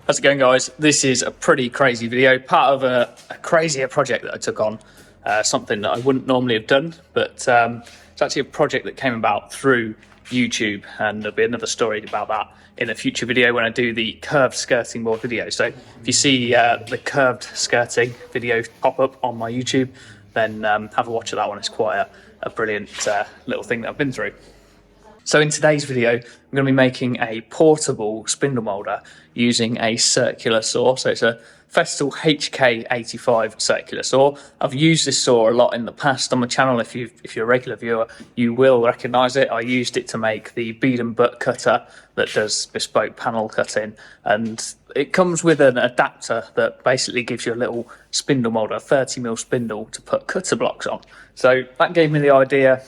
How's it going, guys? This is a pretty crazy video, part of a crazier project that I took on, something that I wouldn't normally have done, but it's actually a project that came about through YouTube, and there'll be another story about that in a future video when I do the curved skirting board video. So if you see the curved skirting video pop up on my YouTube, then have a watch of that one. It's quite a brilliant little thing that I've been through. So in today's video, I'm going to be making a portable spindle moulder using a circular saw. So it's a Festool Hk85 circular saw. I've used this saw a lot in the past on my channel. If you're a regular viewer, you will recognise it. I used it to make the bead and butt cutter that does bespoke panel cutting, and it comes with an adapter that basically gives you a little spindle moulder, 30mm spindle, to put cutter blocks on. So that gave me the idea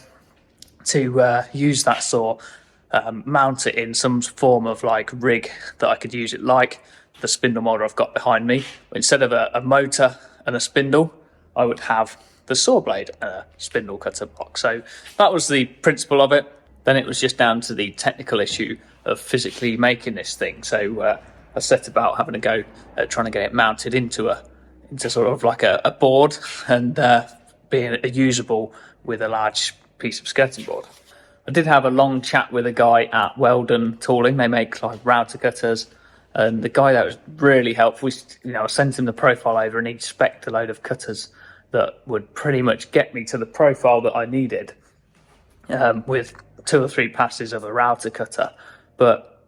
to use that saw, mount it in some form of like rig that I could use it like the spindle moulder I've got behind me. Instead of a motor and a spindle, I would have the saw blade and a spindle cutter block. So that was the principle of it. Then it was just down to the technical issue of physically making this thing. So I set about having a go at trying to get it mounted into sort of like a board and being usable with a large piece of skirting board. I did have a long chat with a guy at Weldon Tooling. They make like router cutters, and the guy that was really helpful. I sent him the profile over, and he'd spec'd a load of cutters that would pretty much get me to the profile that I needed, with 2 or 3 passes of a router cutter. But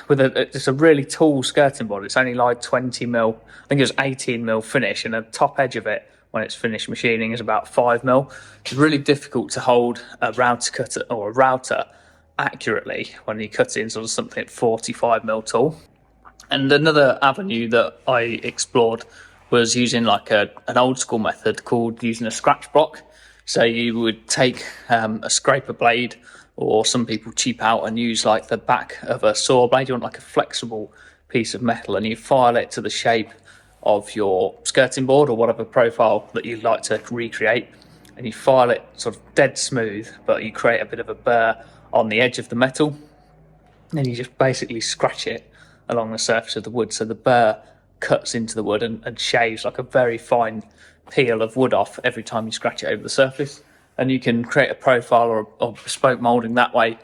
with it's a really tall skirting board. It's only like 20mm. I think it was 18mm finish, and the top edge of it, when it's finished machining, is about 5mm. It's really difficult to hold a router cutter or a router accurately when you cut in sort of something at 45mm tall. And another avenue that I explored was using like an old school method called using a scratch block. So you would take a scraper blade, or some people cheap out and use like the back of a saw blade. You want like a flexible piece of metal, and you file it to the shape of your skirting board or whatever profile that you'd like to recreate, and you file it sort of dead smooth, but you create a bit of a burr on the edge of the metal, and then you just basically scratch it along the surface of the wood, so the burr cuts into the wood and shaves like a very fine peel of wood off every time you scratch it over the surface. And you can create a profile or bespoke moulding that way,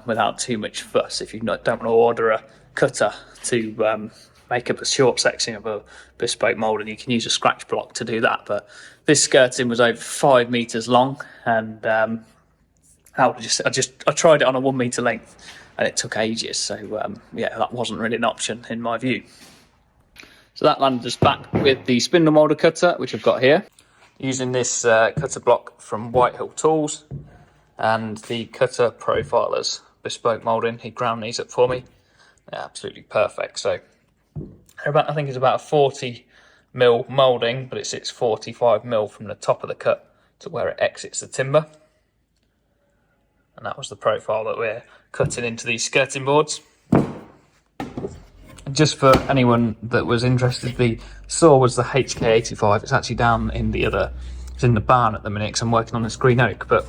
without too much fuss. If you don't want to order a cutter to make up a short section of a bespoke mould, and you can use a scratch block to do that. But this skirting was over 5 meters long, and I tried it on a 1 meter length, and it took ages. So yeah, that wasn't really an option in my view. So that landed us back with the spindle moulder cutter, which I've got here, using this cutter block from Whitehill Tools, and the cutter profilers bespoke moulding. He ground these up for me. They're absolutely perfect. So I think it's about a 40mm moulding, but it sits 45mm from the top of the cut to where it exits the timber. And that was the profile that we're cutting into these skirting boards. Just for anyone that was interested, the saw was the Hk85. It's actually down in it's in the barn at the minute because I'm working on this green oak. But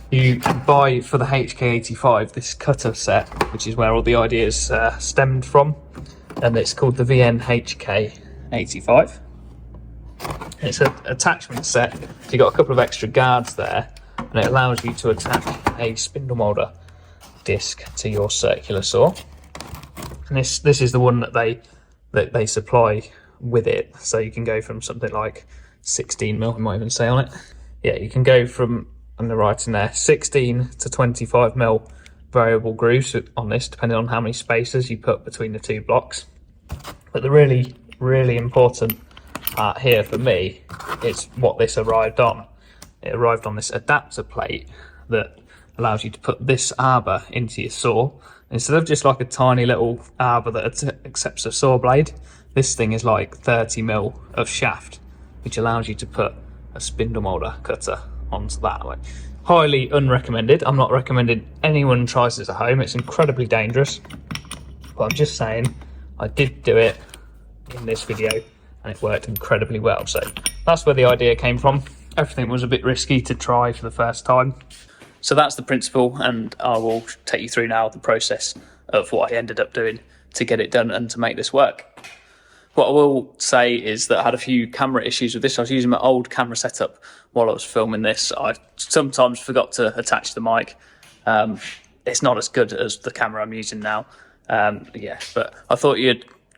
you can buy for the Hk85 this cutter set, which is where all the ideas stemmed from, and it's called the VN Hk85. It's an attachment set, so you've got a couple of extra guards there, and it allows you to attach a spindle moulder disc to your circular saw. And this is the one that they supply with it, so you can go from something like 16mm, I might even say on it. Yeah, you can go from, on the right in there, 16 to 25mm variable grooves on this, depending on how many spacers you put between the 2 blocks. But the really, really important part here for me is what this arrived on. It arrived on this adapter plate that allows you to put this arbor into your saw. Instead of just like a tiny little arbor that accepts a saw blade, this thing is like 30mm of shaft, which allows you to put a spindle moulder cutter onto that. Like, highly unrecommended. I'm not recommending anyone tries this at home. It's incredibly dangerous. But I'm just saying, I did do it in this video, and it worked incredibly well. So that's where the idea came from. Everything was a bit risky to try for the first time. So that's the principle, and I will take you through now the process of what I ended up doing to get it done and to make this work. What I will say is that I had a few camera issues with this. I was using my old camera setup while I was filming this. I sometimes forgot to attach the mic. It's not as good as the camera I'm using now. Yeah, but I thought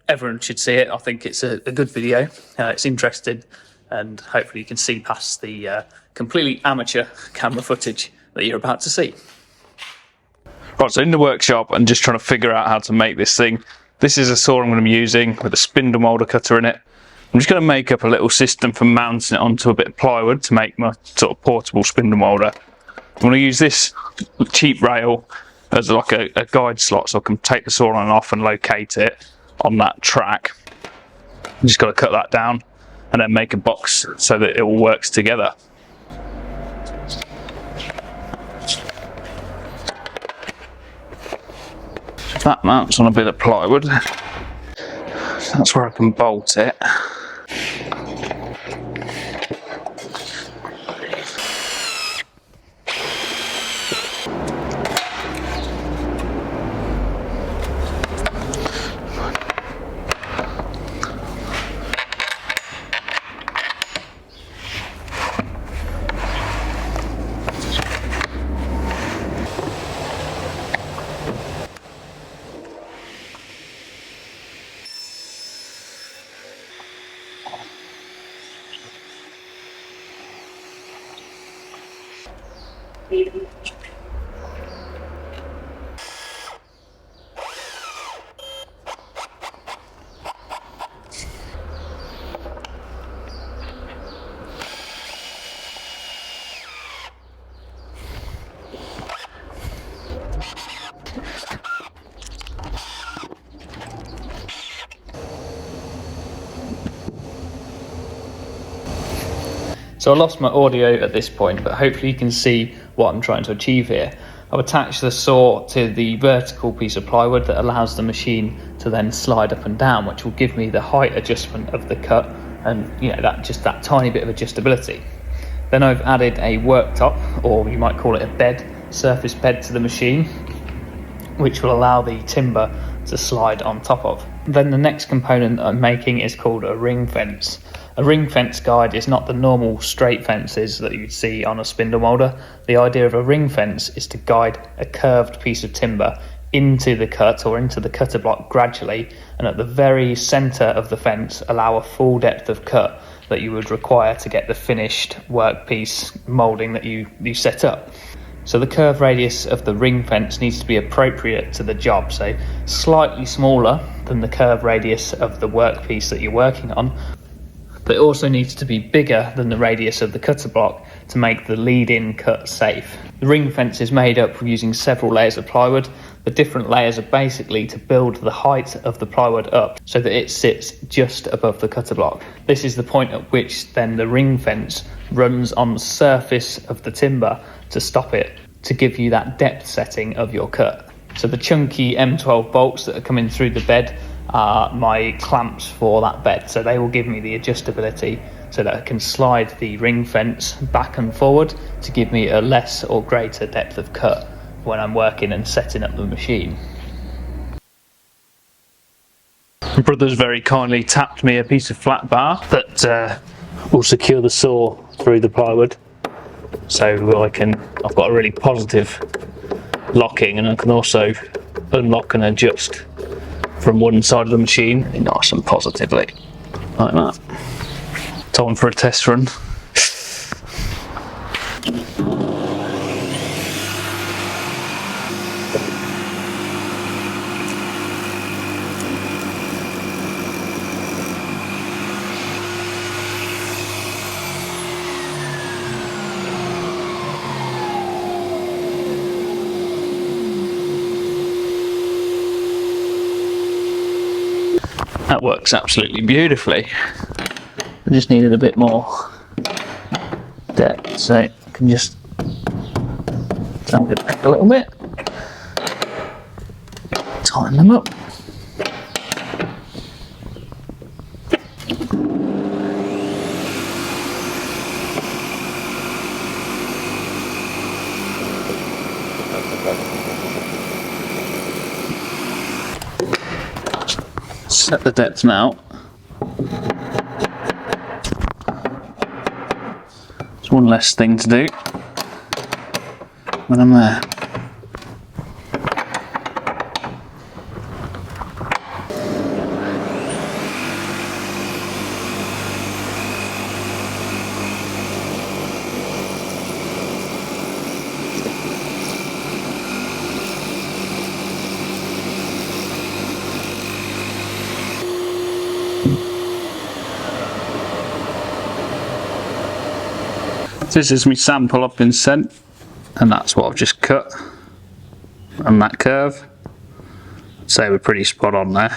everyone should see it. I think it's a good video. It's interesting, and hopefully you can see past the completely amateur camera footage that you're about to see. Right, so in the workshop, I'm just trying to figure out how to make this thing. This is a saw I'm going to be using with a Spindle Moulder cutter in it. I'm just going to make up a little system for mounting it onto a bit of plywood to make my sort of portable Spindle Moulder. I'm going to use this cheap rail as like a guide slot, so I can take the saw on and off and locate it on that track. I'm just got to cut that down and then make a box so that it all works together. That mounts on a bit of plywood. That's where I can bolt it. So I lost my audio at this point, but hopefully you can see what I'm trying to achieve here. I've attached the saw to the vertical piece of plywood that allows the machine to then slide up and down, which will give me the height adjustment of the cut and that tiny bit of adjustability. Then I've added a worktop, or you might call it a bed, surface bed to the machine, which will allow the timber to slide on top of. Then the next component I'm making is called a ring fence. A ring fence guide is not the normal straight fences that you'd see on a spindle moulder. The idea of a ring fence is to guide a curved piece of timber into the cut or into the cutter block gradually, and at the very centre of the fence allow a full depth of cut that you would require to get the finished workpiece moulding that you set up. So the curve radius of the ring fence needs to be appropriate to the job, so slightly smaller than the curve radius of the workpiece that you're working on, but it also needs to be bigger than the radius of the cutter block to make the lead-in cut safe. The ring fence is made up using several layers of plywood. The different layers are basically to build the height of the plywood up so that it sits just above the cutter block. This is the point at which then the ring fence runs on the surface of the timber to stop it, to give you that depth setting of your cut. So the chunky M12 bolts that are coming through the bed are my clamps for that bed, so they will give me the adjustability so that I can slide the ring fence back and forward to give me a less or greater depth of cut when I'm working and setting up the machine. My brother's very kindly tapped me a piece of flat bar that will secure the saw through the plywood, so I've got a really positive locking, and I can also unlock and adjust from one side of the machine nice and positively like that. Time for a test run. That works absolutely beautifully. I just needed a bit more depth, so I can just tamp it back a little bit, tighten them up. set the depth now. It's one less thing to do when I'm there. This is my sample I've been sent, and that's what I've just cut on that curve. So we're pretty spot on there.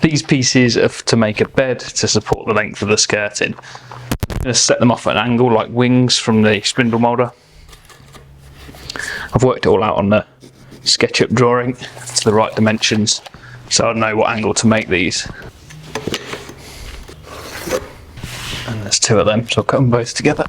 These pieces are to make a bed to support the length of the skirting. I'm going to set them off at an angle like wings from the Spindle Moulder. I've worked it all out on the SketchUp drawing to the right dimensions, so I know what angle to make these. And there's two of them, so I'll cut them both together.